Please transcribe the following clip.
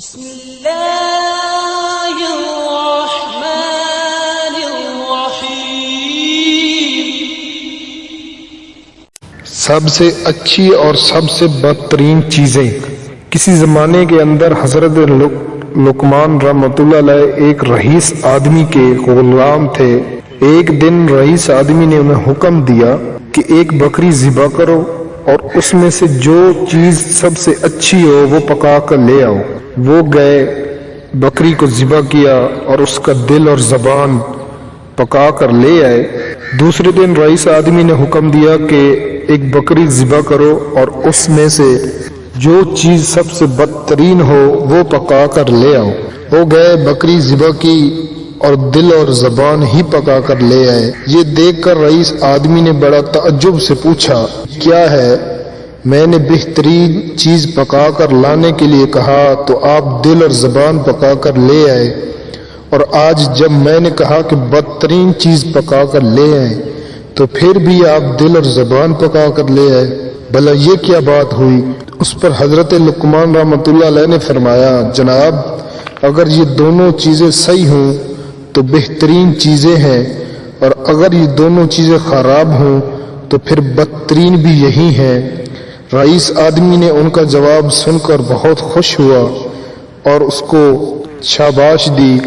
بسم اللہ الرحمن الرحیم۔ سب سے اچھی اور سب سے بدترین چیزیں۔ کسی زمانے کے اندر حضرت لقمان رحمۃ اللہ علیہ ایک رئیس آدمی کے غلام تھے۔ ایک دن رئیس آدمی نے انہیں حکم دیا کہ ایک بکری ذبح کرو اور اس میں سے جو چیز سب سے اچھی ہو وہ پکا کر لے آؤ۔ وہ گئے، بکری کو ذبح کیا اور اس کا دل اور زبان پکا کر لے آئے۔ دوسرے دن رئیس آدمی نے حکم دیا کہ ایک بکری ذبح کرو اور اس میں سے جو چیز سب سے بدترین ہو وہ پکا کر لے آؤ۔ وہ گئے، بکری ذبح کی اور دل اور زبان ہی پکا کر لے آئے۔ یہ دیکھ کر رئیس آدمی نے بڑا تعجب سے پوچھا، کیا ہے؟ میں نے بہترین چیز پکا کر لانے کے لیے کہا تو آپ دل اور زبان پکا کر لے آئے، اور آج جب میں نے کہا کہ بدترین چیز پکا کر لے آئے تو پھر بھی آپ دل اور زبان پکا کر لے آئے۔ بھلا یہ کیا بات ہوئی؟ اس پر حضرت لقمان رحمۃ اللہ علیہ نے فرمایا، جناب اگر یہ دونوں چیزیں صحیح ہوں تو بہترین چیزیں ہیں، اور اگر یہ دونوں چیزیں خراب ہوں تو پھر بدترین بھی یہی ہیں۔ رئیس آدمی نے ان کا جواب سن کر بہت خوش ہوا اور اس کو شاباش دی۔